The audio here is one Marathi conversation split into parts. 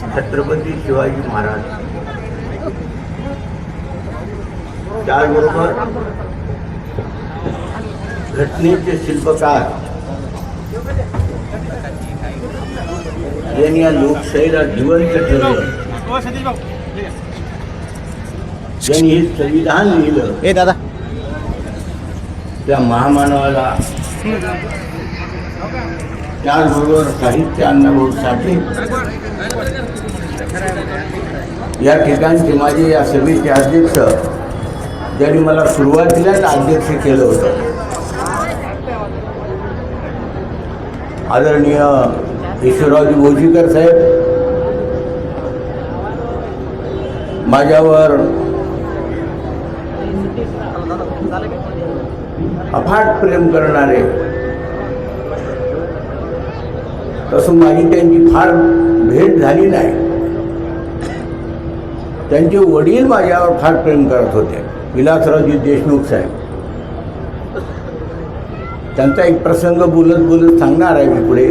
छत्रपती शिवाजी महाराज त्याचबरोबर घटनेचे शिल्पकार यांनी या लोकशाहीला जिवंत ठेवलं, ज्यांनी हे संविधान लिहिलं दादा त्या महामानवाला, त्याचबरोबर साहित्य अण्णाभाऊ साठे या ठिकाणचे माझे या सभेचे अध्यक्ष, ज्यांनी मला सुरुवातीलाच अध्यक्ष केलं होतं, आदरणीय ईश्वररावजी भोजीकर साहेब, माझ्यावर अफाट प्रेम करणारे, तसं माझी त्यांची फार भेट झाली नाही. त्यांचे वडील माझ्यावर फार प्रेम करत होते, विलासरावजी देशमुख साहेब. त्यांचा एक प्रसंग बोलत सांगणार आहे मी पुढे.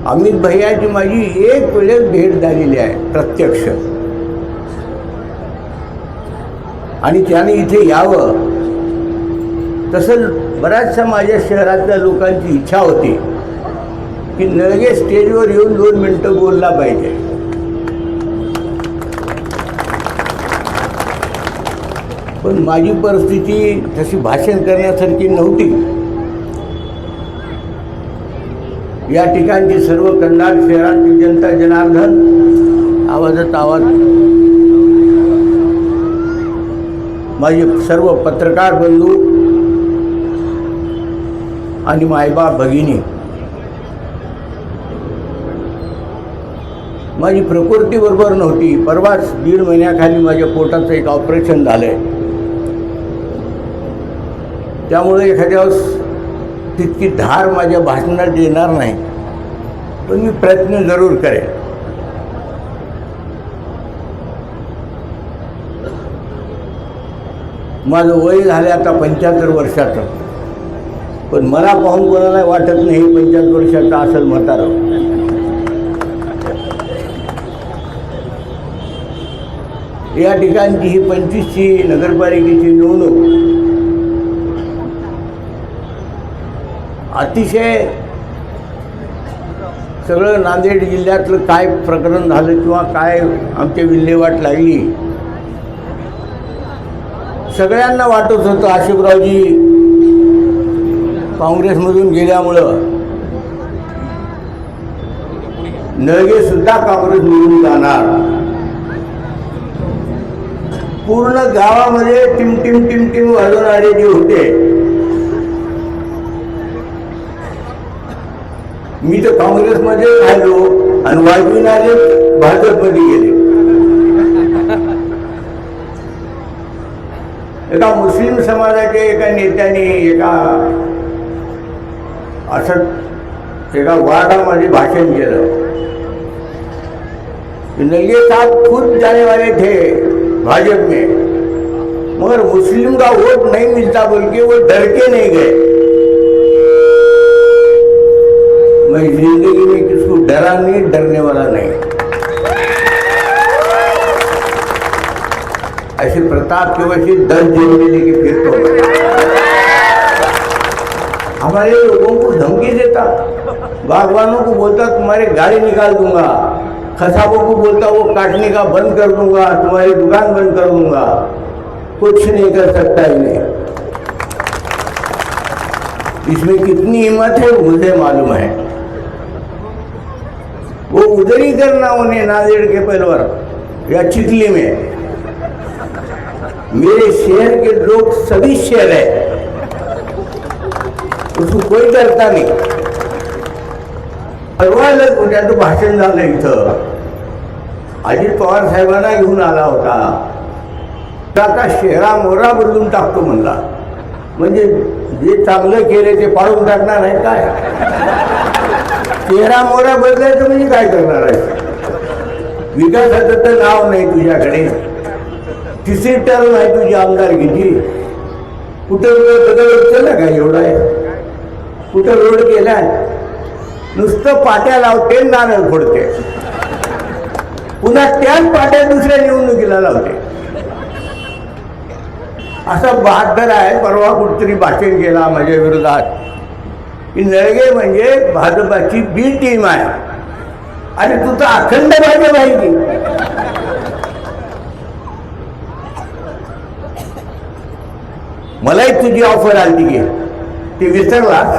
अमित भैयाची माझी एक वेळेस भेट झालेली आहे प्रत्यक्ष, आणि त्याने इथे यावं तसं बऱ्याचशा माझ्या शहरातल्या लोकांची इच्छा होती की नळगे स्टेजवर येऊन 2 मिनिटं बोलला पाहिजे. पण माझी परिस्थिती तशी भाषण करण्यासारखी नव्हती. या ठिकाणची सर्व कंधार शहरातील जनता जनार्दन, आवाजात आवाज, माझे सर्व पत्रकार बंधू आणि मायबाप भगिनी, माझी प्रकृती बरोबर नव्हती. परवाच 1.5 महिन्याखाली माझ्या पोटाचं एक ऑपरेशन झालंय, त्यामुळे एखाद्या वेळेस तितकी धार माझ्या भाषणात येणार नाही, पण मी प्रयत्न जरूर करेन. माझं वय झालं आता 75 वर्षाचं, पण मला पाहून कोणाला वाटत नाही 75 वर्षाचं असेल म्हातारं. या ठिकाणची ही 25वी नगरपालिकेची निवडणूक अतिशय सगळं नांदेड जिल्ह्यातलं काय प्रकरण झालं किंवा काय आमच्या विल्हेवाट लागली, सगळ्यांना वाटत होतं आशिफरावजी काँग्रेसमधून गेल्यामुळं नळगे सुद्धा काँग्रेसमधून जाणार. पूर्ण गावामध्ये टिमटिम वाजवणारे जे होते, मी तर काँग्रेसमध्ये राहिलो आणि वाजविणारे भाजपमध्ये गेले. एका मुस्लिम समाजाच्या एका नेत्याने एका वार्डामध्ये भाषण केलं. नलगे साहब खुद जाने वाले थे भाजप में, मगर मुस्लिम का वोट नहीं मिलता बोल के वो डर के नहीं गए. मैं जिंदगी में किसको डरा नहीं, डरने वाला नहीं. ऐसे प्रताप के वैसे 10 जेल लेके फिरता हूँ. हमारे लोगों को धमकी देता, बागवानों को बोलता तुम्हारे गाड़ी निकाल दूंगा, खसाबों को बोलता वो काटने का बंद कर दूंगा, तुम्हारी दुकान बंद कर दूंगा. कुछ नहीं कर सकता इन्हें. इसमें कितनी हिम्मत है मुझे मालूम है. वो उधर ही करना उन्हें नांदेड़ के पहलवर या चिखली में. मेरे शहर के लोग सभी शहर है, उसको कोई करता नाही. परवायला उद्या तो भाषण झालं इथं, अजित पवार साहेबांना घेऊन आला होता. आता शहरा मोरा बदलून टाकतो म्हणला. म्हणजे जे चांगलं केले ते पाळून टाकणार आहे काय? चेहरा मोरा बदलायचं म्हणजे काय करणार आहे? विकासाचं तर नाव नाही तुझ्याकडे. 3री टर्म आहे तुझी आमदारकीची. कुठं बदल केला का एवढा आहे? कुठं रोड केलाय? नुसतं पाट्या लावते, नारळ फोडते, पुन्हा त्याच पाट्या दुसऱ्या निवडणुकीला लावते. असा बहादर आहे. परवा कुठतरी भाषण केला माझ्या विरोधात की नळगे म्हणजे भाजपाची बी टीम आहे आणि तुझं अखंड भाजप आहे की. मलाही तुझी ऑफर आली की ती विसरलास.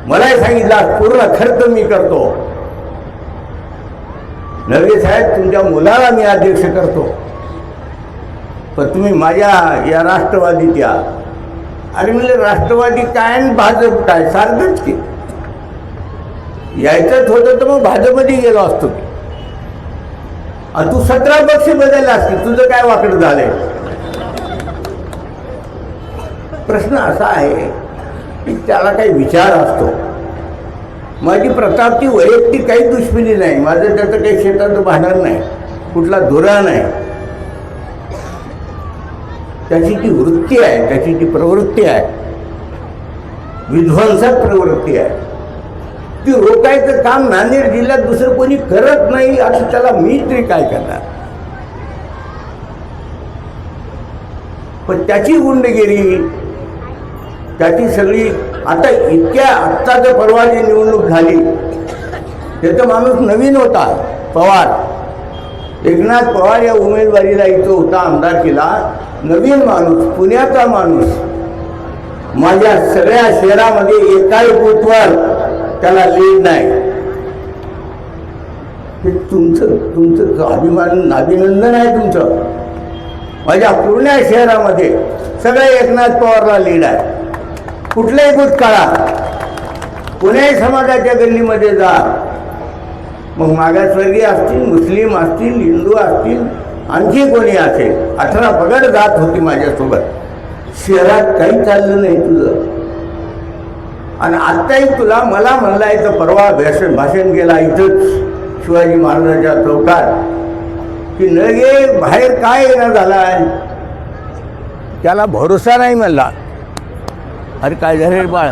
मलाही सांगितलं पूर्ण खर्च मी करतो. नळगे साहेब तुमच्या मुलाला मी अध्यक्ष करतो, पण तुम्ही माझ्या या राष्ट्रवादीत या. आणि म्हणजे राष्ट्रवादी काय आणि भाजप काय सारखंच की. यायचंच होतं तर मग भाजपमध्ये गेलो असतो की. आणि तू 17 पक्ष बदलला असती, तुझं काय वाकड झालंय. प्रश्न असा आहे की त्याला काही विचार असतो. माझी प्रतापची वैयक्तिक काही दुश्मनी नाही, माझं त्याचं काही शेताचं भांडण नाही, कुठला धुरा नाही. त्याची ती वृत्ती आहे, त्याची ती प्रवृत्ती आहे, विध्वंसक प्रवृत्ती आहे. ती रोखायचं काम नांदेड जिल्ह्यात दुसरं कोणी करत नाही. असं त्याला मी तरी काय करणार. पण त्याची गुंडगिरी, त्याची सगळी आता इतक्या आत्ताचं परवा जी निवडणूक झाली त्याचा माणूस नवीन होता. पवार, एकनाथ पवार या उमेदवारीला इथं होता आमदारकीला. नवीन माणूस, पुण्याचा माणूस. माझ्या सगळ्या शहरामध्ये एकाही बूथवर त्याला लीड नाही. हे तुमचं अभिनंदन आहे तुमचं. माझ्या पूर्ण शहरामध्ये सगळे एकनाथ पवारला लीड आहे. कुठलाही बूथ काढा, कुणाही समाजाच्या गल्लीमध्ये जा, मग मागासवर्गीय असतील, मुस्लिम असतील, हिंदू असतील, आणखी कोणी असेल, 18 पगड जात होती माझ्यासोबत. शहरात काही चाललं नाही तुझं. आणि आत्ताही तुला मला म्हणला इथं परवा भाषण केला इथंच शिवाजी महाराजांच्या चौकात की नळगे बाहेर काय येणं झालाय, त्याला भरोसा नाही म्हणला. अरे काय झालं रे बाळ,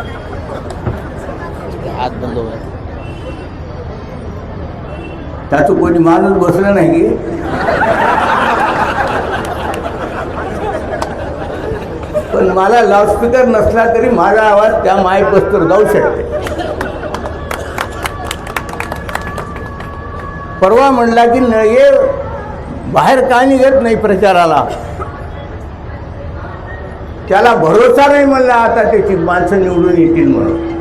हात बंद होय. त्याचं कोणी माणूस बसलं नाही की. पण मला लाऊडस्पीकर नसला तरी माझा आवाज त्या माईकवर जाऊ शकते. परवा म्हणला की नळगे बाहेर का निघत नाही प्रचाराला, त्याला भरोसा नाही म्हणला आता त्याची माणसं निवडून येतील म्हणून.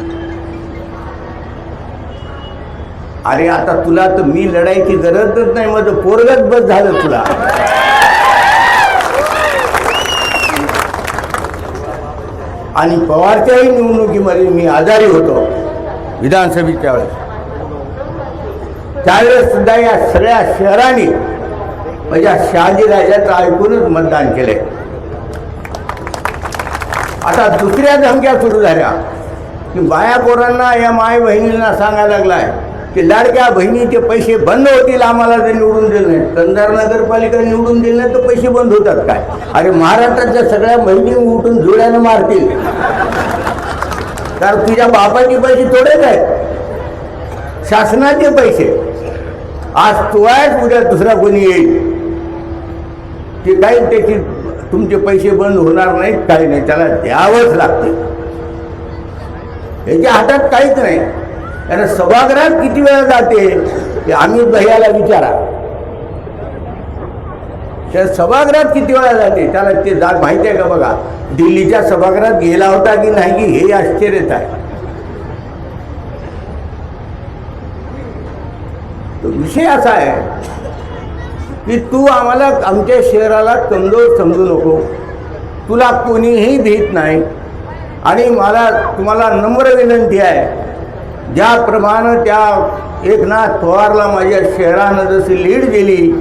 अरे आता तुला तर मी लढायची गरजच नाही, माझं पोरगच बस झालं तुला. आणि पवारच्याही निवडणुकीमध्ये मी आजारी होतो विधानसभेच्या वेळेस. त्यावेळेस सुद्धा या सगळ्या शहरांनी माझ्या शहाजीराजाचं ऐकूनच मतदान केलंय. आता दुसऱ्या धमक्या सुरू झाल्या की बाया पोरांना या माय बहिणींना सांगायला लागलाय की लाडक्या बहिणीचे पैसे बंद होतील आम्हाला जर निवडून दिले नाही. कंधार नगरपालिका निवडून दिले नाही तर पैसे बंद होतात काय. अरे महाराष्ट्राच्या सगळ्या बहिणी उठून जुळ्यानं मारतील, कारण तुझ्या बापाचे पैसे थोडेच आहेत, शासनाचे पैसे. आज तू आहेस, उद्या दुसरा कोणी येईल ते काही त्याची तुमचे पैसे बंद होणार नाहीत, काही नाही, त्याला द्यावंच लागते. याच्या हातात काहीच नाही. त्यानं सभागृहात किती वेळा जाते ते अमित भैयाला विचारा. त्या सभागृहात किती वेळा जाते त्याला ते जात माहिती आहे का बघा. दिल्लीच्या सभागृहात गेला होता की नाही की हे आश्चर्यच आहे. तो विषय असा आहे की तू आम्हाला आमच्या शहराला कमजोर समजू नको. तुला कोणीही भीत नाही. आणि मला तुम्हाला नम्र विनंती आहे, ज्याप्रमाणे त्या एकनाथ पवारला माझ्या शहरानं जशी लीड दिली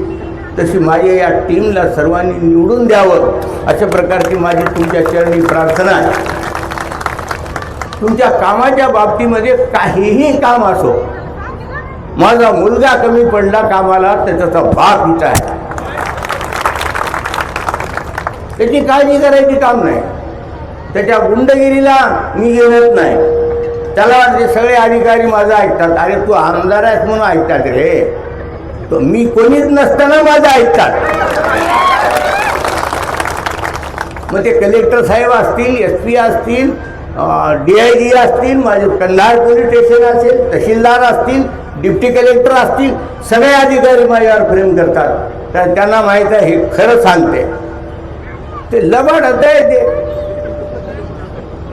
तशी माझ्या या टीमला सर्वांनी निवडून द्यावं, अशा प्रकारची माझी तुमच्या चरणी प्रार्थना आहे. तुमच्या कामाच्या बाबतीमध्ये काहीही काम असो, माझा मुलगा कमी पडला कामाला त्याचा बाप इथं आहे, त्याची काळजी करायची काम नाही. त्याच्या गुंडगिरीला मी घेत नाही. त्याला वाटते सगळे अधिकारी माझं ऐकतात. अरे तू आमदार आहेस म्हणून ऐकतात रे, तो मी कोणीच नसताना माझं ऐकतात. मग ते कलेक्टर साहेब असतील, SP असतील, DIG असतील, माझे कंधार पोलीस स्टेशन असेल, तहसीलदार असतील, डिप्टी कलेक्टर असतील, सगळे अधिकारी माझ्यावर प्रेम करतात. कारण त्यांना माहीत आहे हे खरं सांगते. ते लबाड आहे ते,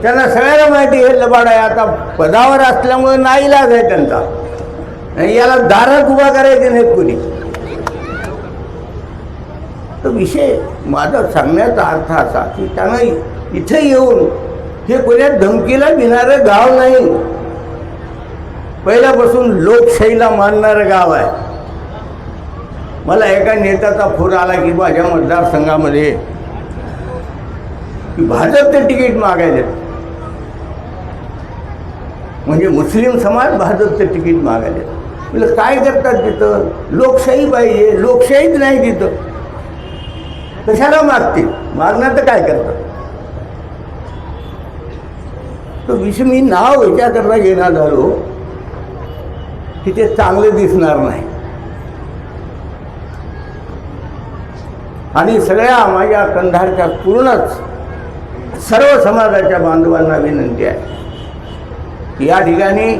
त्यांना सगळ्यांना माहिती हे लबाड आहे. आता पदावर असल्यामुळे नाईलाज आहे त्यांचा, याला दारात उभा करायचे नाहीत कोणी. तर विषय माझा सांगण्याचा अर्थ असा की त्यांना इथे येऊन हे कोण्या धमकीला भिणारं गाव नाही, पहिल्यापासून लोकशाहीला मानणारं गाव आहे. मला एका नेत्याचा फोन आला की माझ्या मतदारसंघामध्ये की भाजपचे तिकीट मागायले, म्हणजे मुस्लिम समाज भाजपचे तिकीट मागायले. म्हणजे काय करतात तिथं? लोकशाही पाहिजे, लोकशाहीच नाही तिथं, कशाला मागतील? मागणार तर काय करतात? तो विषय मी नाव याच्याकरता घेणार झालो की ते चांगले दिसणार नाही. आणि सगळ्या माझ्या कंधारच्या पूर्णच सर्व समाजाच्या बांधवांना विनंती आहे की या ठिकाणी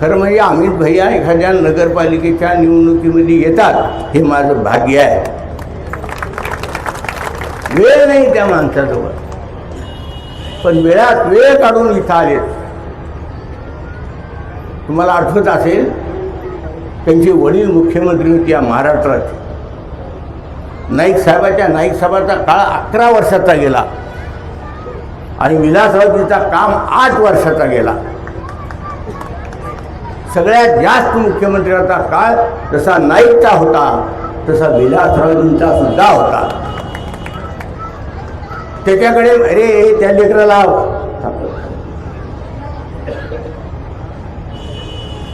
खरं म्हणजे अमित भैया एखाद्या नगरपालिकेच्या निवडणुकीमध्ये येतात हे माझं भाग्य आहे. वेळ नाही त्या माणसाजवळ, पण वेळात वेळ काढून इथं आले. तुम्हाला आठवत असेल त्यांचे वडील मुख्यमंत्री होते या महाराष्ट्राचे. नाईक साहेबाचा काळ 11 वर्षाचा गेला आणि विलासरावजीचा काम 8 वर्षाचा गेला. सगळ्यात जास्त मुख्यमंत्र्याचा काळ जसा नाईकचा होता तसा विलासरावजींचा सुद्धा होता. त्याच्याकडे अरे त्या लेकराला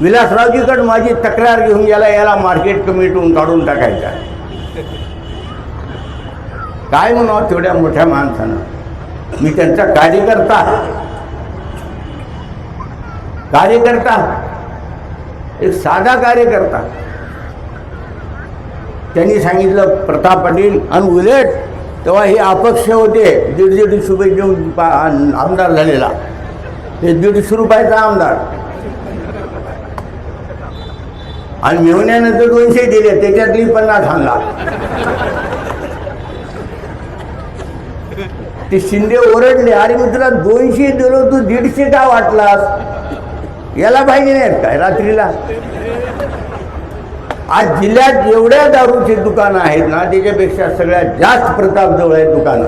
विलासरावजीकडे माझी तक्रार घेऊन गेला, याला मार्केट कमिटीतून काढून टाकायचा. काय म्हणावं तेवढ्या मोठ्या माणसानं? मी त्यांचा कार्यकर्ता एक साधा कार्यकर्ता. त्यांनी सांगितलं प्रताप पाटील, आणि उलट तेव्हा हे अपक्ष होते, 150 रुपये देऊन आमदार झालेला, हे 150 रुपयाचा आमदार, आणि मेवण्यानंतर 200 दिले, त्याच्यातली 50 आणला. ते शिंदे ओरडले, अरे मी तुला 200 दिलो, तू 150 का वाटलास? याला पाहिजे नाहीत काय रात्रीला? आज जिल्ह्यात एवढ्या दारूची दुकानं आहेत ना, त्याच्यापेक्षा सगळ्यात जास्त प्रतापजवळ आहेत दुकानं.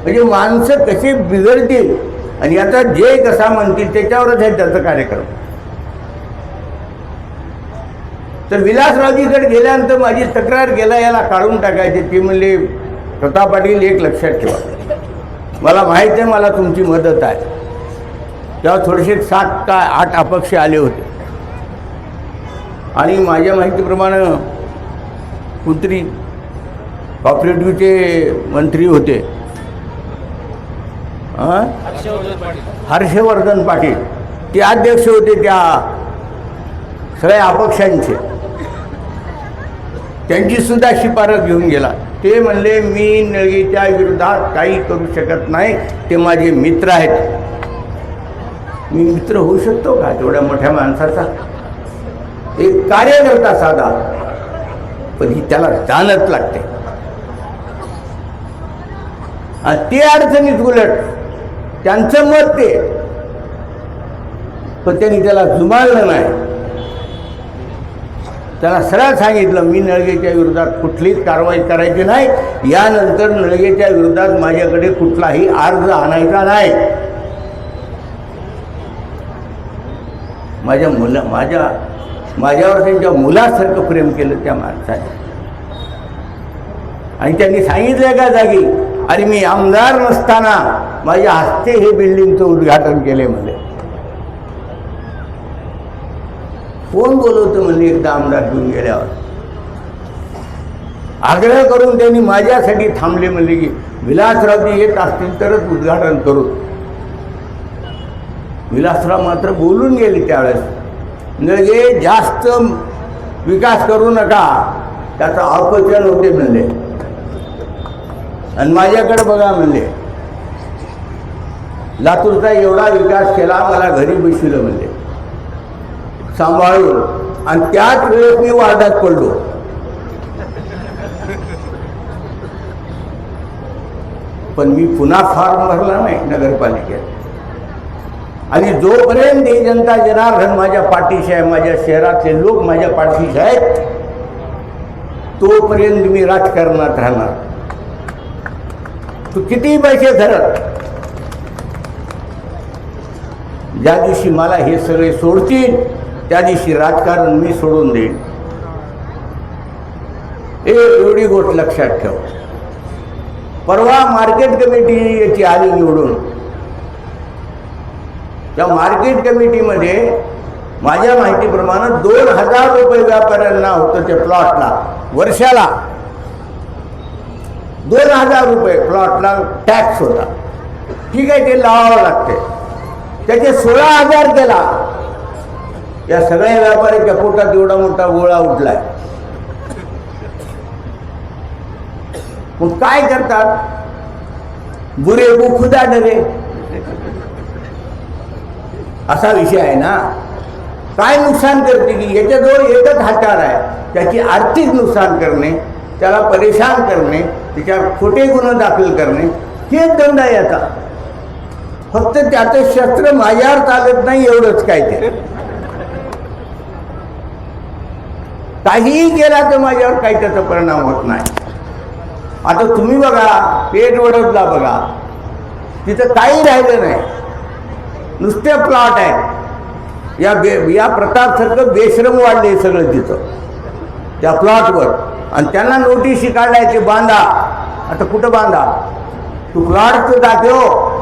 म्हणजे माणसं कशी बिघडतील आणि आता जे कसा म्हणतील त्याच्यावरच आहे त्याचा कार्यक्रम. तर विलासरावजीकडे गेल्यानंतर माझी तक्रार केला, याला काढून टाकायचे. ते म्हणले प्रताप पाटील एक लक्षात ठेवा, मला माहीत आहे मला तुमची मदत आहे. तेव्हा थोडेसे 7 का 8 अपक्ष आले होते आणि माझ्या माहितीप्रमाणे कुत्री कॉपरेटिव्हचे मंत्री होते हर्षवर्धन पाटील, ते अध्यक्ष होते त्या सगळ्या अपक्षांचे. त्यांची सुद्धा शिफारस घेऊन गेला. ते म्हणले मी नळगेच्या विरोधात काही करू शकत नाही, ते माझे मित्र आहेत. मी मित्र होऊ शकतो का तेवढ्या मोठ्या माणसाचा? एक कार्यकर्ता साधा, पण ही त्याला जाणत लागते. आणि ते अडचणीत उलट त्यांचं मत ते, पण त्यांनी त्याला जुमानलं नाही. त्याला सरळ सांगितलं मी नळगेच्या विरोधात कुठलीच कारवाई करायची नाही, यानंतर नळगेच्या विरोधात माझ्याकडे कुठलाही अर्ज आणायचा नाही. माझ्यावर त्यांच्या मुलासारखं प्रेम केलं त्या माणसाने. आणि त्यांनी सांगितलं का जागी, अरे मी आमदार नसताना माझ्या हस्ते हे बिल्डिंगचं उद्घाटन केले म्हणले. कोण बोलवतं म्हणजे एकदा आमदार घेऊन गेल्यावर? आग्रह करून त्यांनी माझ्यासाठी थांबले, म्हणले की विलासरावजी येत असतील तरच उद्घाटन करू. विलासराव मात्र बोलून गेले त्यावेळेस, म्हणजे जास्त विकास करू नका, त्याचं अपचन होते म्हणले. आणि माझ्याकडे बघा म्हणले, लातूरचा एवढा विकास केला, मला घरी बसविलं म्हणले सांभाळून, आणि त्याच वेळेस मी वार्डात पडलो. पण मी पुन्हा फॉर्म भरला नाही नगरपालिकेत. आणि जोपर्यंत ही जनता जनार्दन माझ्या पाठीशी आहे, माझ्या शहरातले लोक माझ्या पाठीशी आहेत, तोपर्यंत मी राजकारणात राहणार. तू कितीही पैसे धरत, ज्या दिवशी मला हे सगळे सोडतील त्या दिवशी राजकारण मी सोडून देईन. एवढी गोष्ट लक्षात ठेव. परवा मार्केट कमिटी याची आली निवडून, त्या मार्केट कमिटीमध्ये माझ्या माहितीप्रमाणे 2000 रुपये व्यापाऱ्यांना होतं त्या प्लॉटला, वर्षाला 2000 रुपये प्लॉटला टॅक्स होता. ठीक आहे, ते लावावं लागते. त्याचे 16,000 केला. या सगळ्या व्यापाऱ्याच्या पोटात एवढा मोठा गोळा उठलाय. मग काय करतात, बुरे वो खुदा डरे, असा विषय आहे ना. काय नुकसान करते की याच्याजवळ एकच हत्यार आहे, त्याची आर्थिक नुकसान करणे, त्याला परेशान करणे, त्याच्यावर खोटे गुन्हे दाखल करणे, हेच धंदा आहे याचा. फक्त त्याचं शस्त्र माझ्यावर चालत नाही एवढंच. काय ते काहीही केला तर माझ्यावर काही त्याचा परिणाम होत नाही. आता तुम्ही बघा, पेठ वडदला बघा, तिथं काही राहिलं नाही, नुसते प्लॉट आहेत. या प्रतापसारखं बेश्रम वाढले सगळं तिथं त्या प्लॉटवर. आणि त्यांना नोटीस काढलाय ते बांधा. आता कुठं बांधा, तू प्लॉट तर दाखव.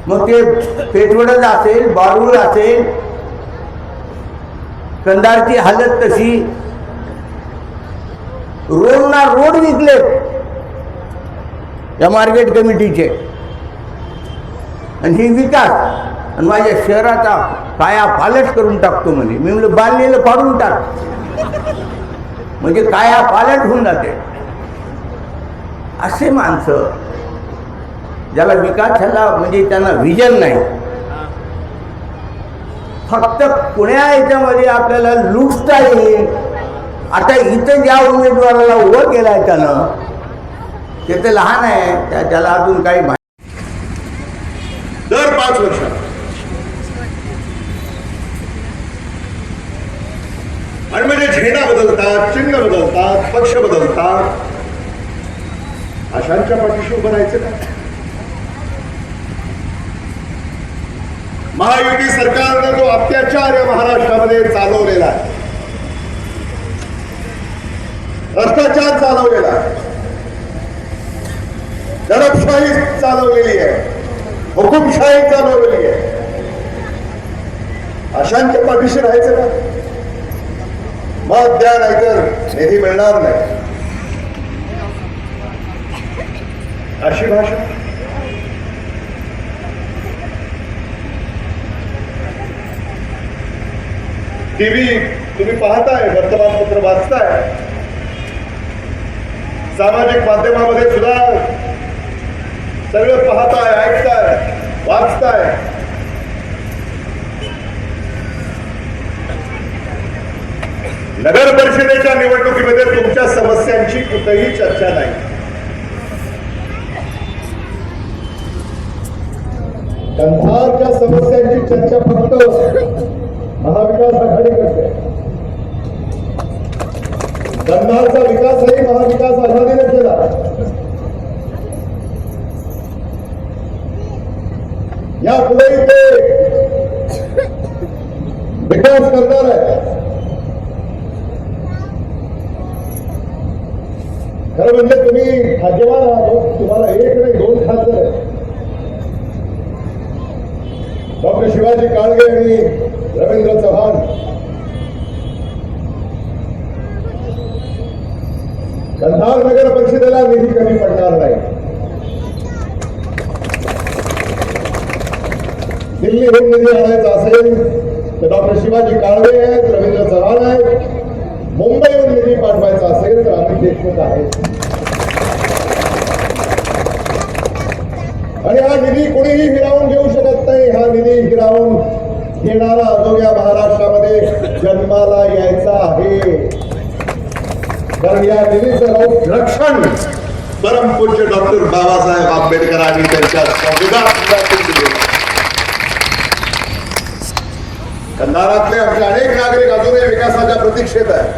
मग ते पेठवडच असेल, बारूळ असेल, कंधारची हालत तशी. रोडना रोड विकले या मार्केट कमिटीचे, आणि ही विकास. आणि माझ्या शहराचा काया पालट करून टाकतो म्हणे. मी म्हणलं बांधलेलं फाडून टाक, म्हणजे काया पालट होऊन जाते. असे माणसं ज्याला विकास झाला म्हणजे त्यांना विजन नाही. फक्त पुण्या याच्यामध्ये आपल्याला लुटता येईल. आता इथं ज्या उमेदवाराला उभं केलाय त्यानं, ते तर लहान आहे, त्याला अजून काही दर 5 वर्षात आणि म्हणजे झेंडा बदलतात, चिन्ह बदलतात, पक्ष बदलतात, अशांच्या पाठीशी उभं राहायचं का? महायुती सरकारनं जो अत्याचार या महाराष्ट्रामध्ये चालवलेला आहे, भ्रष्टाचार चालवलेला आहे, दडपशाही चालवलेली आहे, हुकुमशाही चालवलेली आहे, अशांच्या पाठीशी राहायचं का? मत द्या, नाहीतर निधी मिळणार नाही, अशी भाषा. टीव्ही तुम्ही पाहताय, वर्तमानपत्र वाचताय, सामाजिक माध्यमामध्ये सुद्धा सगळं पाहताय, ऐकताय, वाचताय. नगर परिषदेच्या निवडणुकीमध्ये तुमच्या समस्यांची कुठेही चर्चा नाही. कंधारच्या समस्यांची चर्चा फक्त महाविकास आघाडी करते. कंधारचा विकासही महाविकास आघाडीने केला. यापुढेही ते विकास करणार आहे. खरं म्हणजे तुम्ही भाग्यवान आहात, तुम्हाला 1 नाही 2 खासदार आहेत. डॉक्टर शिवाजी काळगे आणि रवींद्र चव्हाण. कंधार नगर परिषदेला निधी कमी पडणार नाही. दिल्लीहून निधी आणायचा असेल तर डॉक्टर शिवाजी काळवे आहेत, रवींद्र चव्हाण आहेत. मुंबईहून निधी पाठवायचा असेल तर अमित देशमुख आहेत. आणि हा निधी कोणीही हिरावून घेऊ शकत नाही. हा निधी हिरावून घेणारा जो या महाराष्ट्रामध्ये जन्माला यायचा आहे. कारण या निधीचं रक्षण परमपूज्य डॉक्टर बाबासाहेब आंबेडकरांनी त्यांच्या संविधानातून केलं. कंधारातले आमचे अनेक नागरिक अजूनही विकासाच्या प्रतीक्षेत आहेत.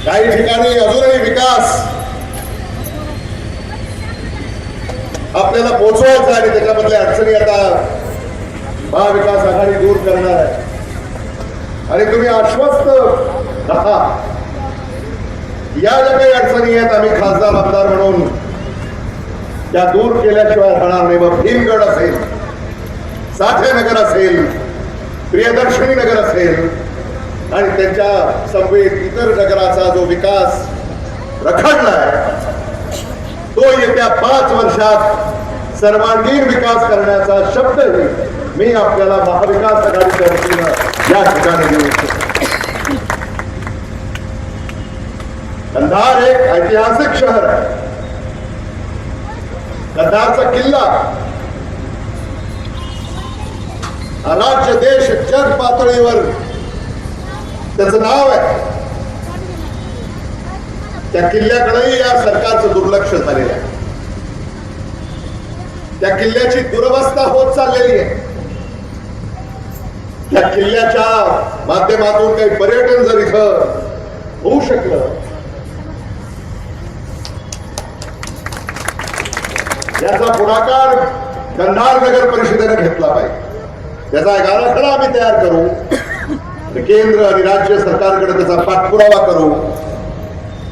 काही ठिकाणी अजूनही विकास आपल्याला पोहोचवायचा आणि त्याच्यामधल्या अडचणी आता महाविकास आघाडी दूर करणार आहे. आणि तुम्ही आश्वस्त राहा, या ज्या काही अडचणी आहेत आम्ही खासदार आमदार म्हणून त्या दूर केल्याशिवाय राहणार नाही. मग भीमगड असेल, साठे नगर असेल, प्रियदर्शनी नगर असेल आणि त्यांच्या समवेत इतर नगराचा जो विकास रखडलाय तो येत्या 5 वर्षात सर्वांगीण विकास करण्याचा शब्दही मी आपल्याला महाविकास आघाडीच्या वतीनं या ठिकाणी देऊ इच्छितो. कंधार एक ऐतिहासिक शहर आहे. कंधारचा किल्ला हा राज्य देश जग पातळीवर त्याचं नाव आहे. त्या किल्ल्याकडेही या सरकारचं दुर्लक्ष झालेलं आहे. त्या किल्ल्याची दुरवस्था होत चाललेली आहे. त्या किल्ल्याच्या माध्यमातून काही पर्यटन जर इथं होऊ शकलं, याचा पुढाकार कंधार नगर परिषदेने घेतला पाहिजे. त्याचा एक आराखडा आम्ही तयार करू, केंद्र आणि राज्य सरकारकडे त्याचा पाठपुरावा करू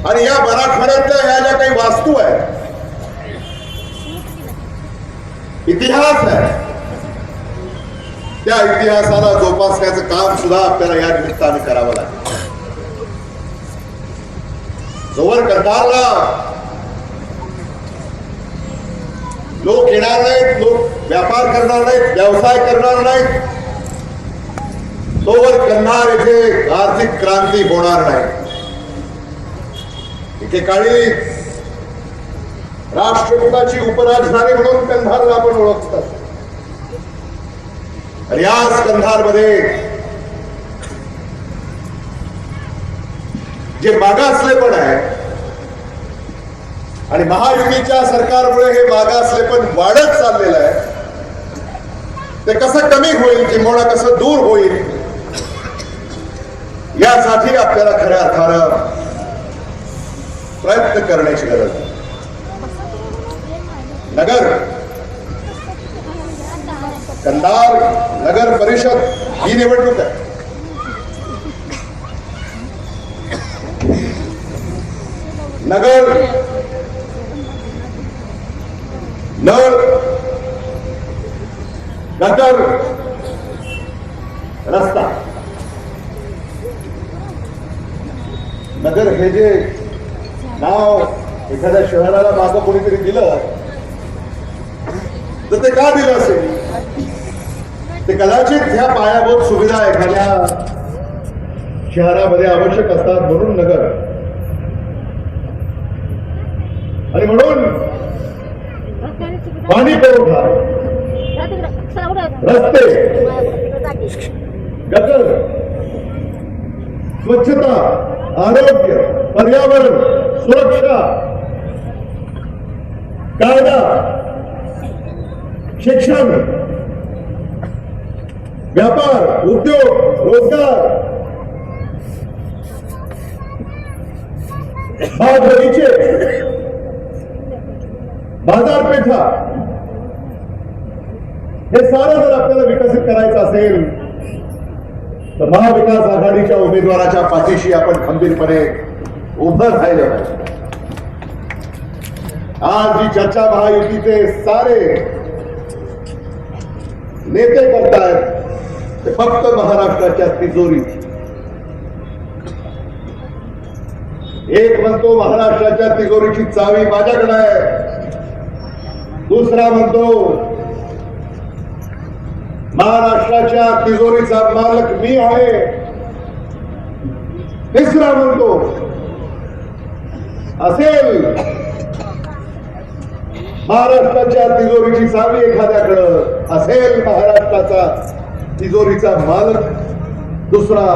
आणि या मराठवाड्यातल्या ह्या ज्या काही वास्तू आहेत, इतिहास आहे, त्या इतिहासाला जोपासण्याचं काम सुद्धा आपल्याला या निमित्ताने करावं लागेल. जोवर कंधारला लोक येणार नाहीत, लोक व्यापार करणार नाहीत, व्यवसाय करणार नाहीत, तोवर कंधार येथे आर्थिक क्रांती होणार नाही. एकेकाळी राष्ट्रकुटाची उपराजधानी म्हणून कंधारला आपण ओळखतात. आणि याच कंधारमध्ये जे मागासलेपण आहे आणि महायुतीच्या सरकारमुळे हे मागासलेपण वाढत चाललेलं आहे, ते कसं कमी होईल किंवा कसं दूर होईल यासाठी आपल्याला खऱ्या अर्थानं प्रयत्न करण्याची गरज आहे. नगर कंधार नगर परिषद ही निवडणूक आहे. नगर नळ गटर रस्ता, नगर हे जे नाव एखाद्या शहराला मागं कोणीतरी दिलं तर ते का दिलं असेल? ते कदाचित ह्या पायाभूत सुविधा एखाद्या शहरामध्ये आवश्यक असतात म्हणून नगर. आणि म्हणून पाणी पुरवठा, रस्ते, गटर, स्वच्छता, आरोग्य, पर्यावरण, सुरक्षा, कायदा, शिक्षण, व्यापार, उद्योग, रोजगार, बाग बगीचे, बाजारपेठा, हे सारं जर आपल्याला विकसित करायचं असेल तर महाविकास आघाडीच्या उमेदवाराच्या पाठीशी आपण खंबीरपणे उभं राहिलं पाहिजे. आज जी चर्चा महायुतीचे सारे नेते करतायत ते फक्त महाराष्ट्राच्या तिजोरीची. एक म्हणतो महाराष्ट्राच्या तिजोरीची चावी माझ्याकडे आहे, दुसरा म्हणतो महाराष्ट्राच्या तिजोरीचा मालक मी आहे. तिसरा म्हणतो असेल महाराष्ट्राच्या तिजोरीची चावी एखाद्याकडं असेल महाराष्ट्राचा तिजोरीचा मालक दुसरा,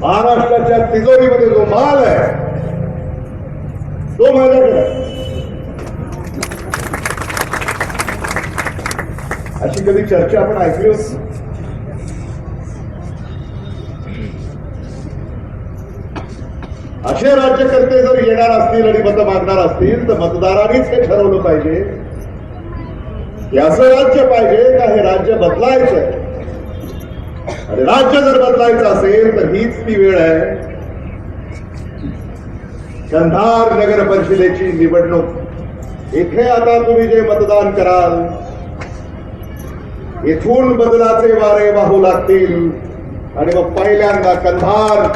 महाराष्ट्राच्या तिजोरीमध्ये जो माल आहे तो माझ्याकडे. अशी कधी चर्चा आपण ऐकली होती? असे राज्यकर्ते जर येणार असतील आणि मतं मागणार असतील तर मतदारांनीच हे ठरवलं पाहिजे की असं राज्य पाहिजे का हे राज्य बदलायचंय. आणि राज्य जर बदलायचं असेल तर हीच ती वेळ आहे. कंधार नगर परिषदेची निवडणूक, इथे आता तुम्ही जे मतदान कराल इथून बदलाचे वारे वाहू लागतील. आणि मग पहिल्यांदा कंधार,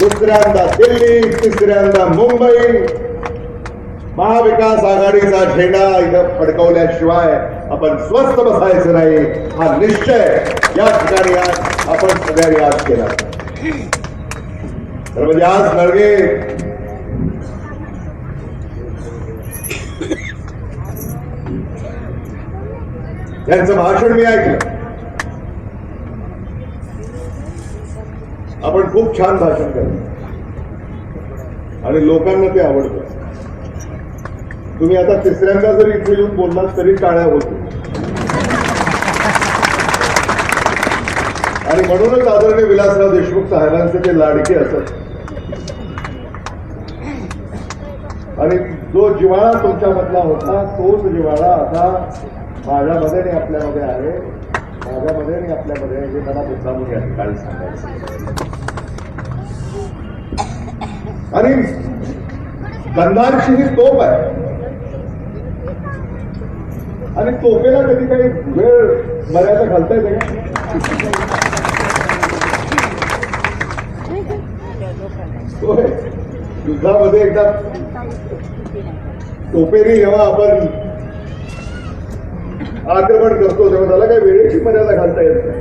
दुसऱ्यांदा दिल्ली, तिसऱ्यांदा मुंबई. महाविकास आघाडीचा झेंडा इथं फडकवल्याशिवाय आपण स्वस्थ बसायचं नाही, हा निश्चय या ठिकाणी आपण सगळ्यांनी आज केला. तर म्हणजे आज नळगे यांचं भाषण मी ऐकलं. आपण खूप छान भाषण केलं आणि लोकांना ते आवडतं. तुम्ही आता तिसऱ्यांदा जर इथे येऊन बोललात तरी टाळ्या होतील. आणि म्हणूनच आदरणीय विलासराव देशमुख साहेबांचे ते लाडके असत. आणि जो जिव्हाळा तुमच्यामधला होता तोच जिव्हाळा आता माझ्यामध्ये आणि आपल्यामध्ये आहे. माझ्यामध्ये आणि आपल्यामध्ये हे मला मुद्दामून या ठिकाणी सांगायचं. आणि कंधारची ही तोप आहे आणि तोपेला कधी काही वेळ मर्यादा घालता येते का? युद्धामध्ये एकदा तोपेरी जेव्हा आपण आक्रमण करतो तेव्हा त्याला काही वेळेची मर्यादा घालता येत नाही.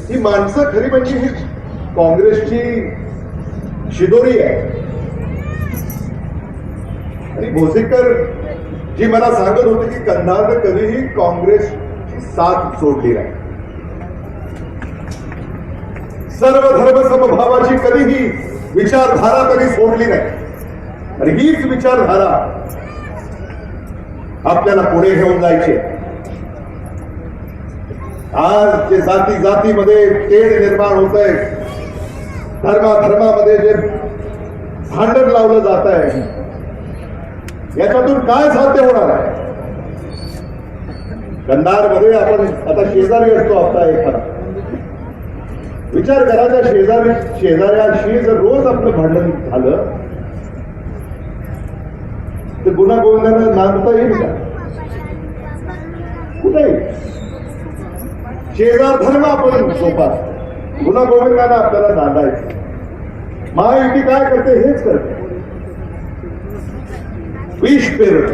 ही माणसं खरी म्हणजे ही काँग्रेसची शिदोरी आहे. आणि भोसीकर जी मला सांगत होती की कंधारनं कधीही काँग्रेसची साथ सोडली नाही. सर्व धर्म समभावाची कधीही विचारधारा कधी सोडली नाही. आणि हीच विचारधारा आपल्याला पुढे घेऊन जायची. आज जे जाती जातीमध्ये तेढ निर्माण होत आहे, धर्माधर्मामध्ये जे भांडण लावलं जात आहे, याच्यातून काय साध्य होणार आहे? कंधारमध्ये आपण आता शेजारी असतो आपला एखादा, विचार करा त्या शेजाऱ्याशी जर रोज आपलं भांडण झालं तर गुन्हा गोविंदानं नांदता येईल का? कुठेही शेजार धर्म आपण जोपासतो, गुन्हा गोविंदानं आपल्याला नांदायचं. महायुती काय करते? हेच करते, विष पेरत.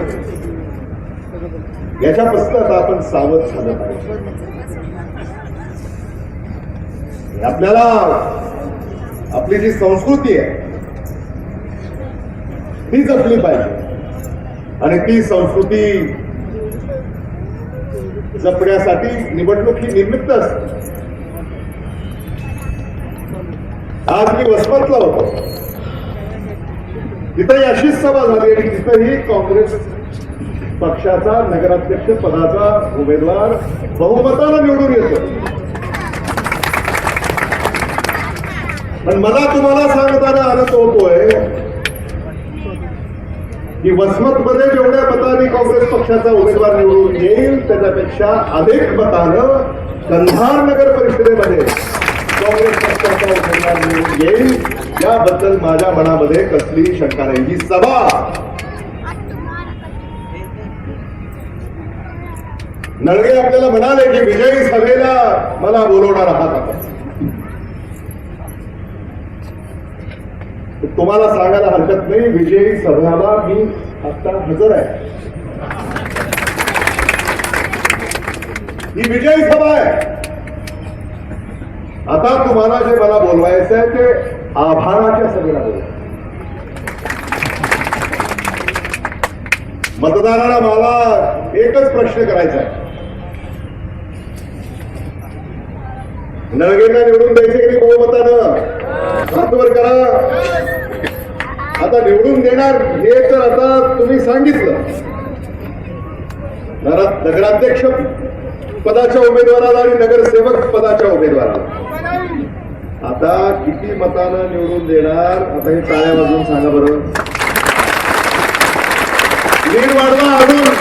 याच्यापासून आता आपण सावध झालं पाहिजे. आपल्याला आपली जी संस्कृती आहे ती जपली पाहिजे. आणि ती संस्कृती जपण्यासाठी निवडणूक ही निमित्त असते. आज मी वसमतला होतो, तिथंही अशीच सभा झाली आणि तिथंही काँग्रेस पक्षाचा नगराध्यक्ष पदाचा उमेदवार बहुमतानं निवडून येतो. पण मला तुम्हाला सांगताना आनंद होतोय की वसमतमध्ये जेवढ्या मतांनी काँग्रेस पक्षाचा उमेदवार निवडून येईल त्याच्यापेक्षा अधिक मतानं कंधार नगर परिषदेमध्ये काँग्रेस पक्षाचा उमेदवार निवडून येईल याबद्दल माझ्या मनामध्ये कसलीही शंका नाही. ही सभा नळगे आपल्याला म्हणाले की विजयी सभेला मला बोलवणार आहात आपण. तुम्हाला सांगायला हरकत नाही, विजयी सभाला मी आता हजर आहे. ही विजयी सभा आहे. आता तुम्हाला जे मला बोलवायचं आहे ते आभाराच्या सभेला बोलवायचं. मतदारांना मला एकच प्रश्न करायचा आहे, नळगेंना निवडून द्यायचे की नाही बहुमतानं? हातवर करा. आता निवडून देणार हे तर आता तुम्ही सांगितलं. नगराध्यक्ष पदाच्या उमेदवाराला आणि नगरसेवक पदाच्या उमेदवाराला आता किती मतानं निवडून देणार? आता हे टाळ्या वाजवून सांगा बरं. लीड वाढवा अजून.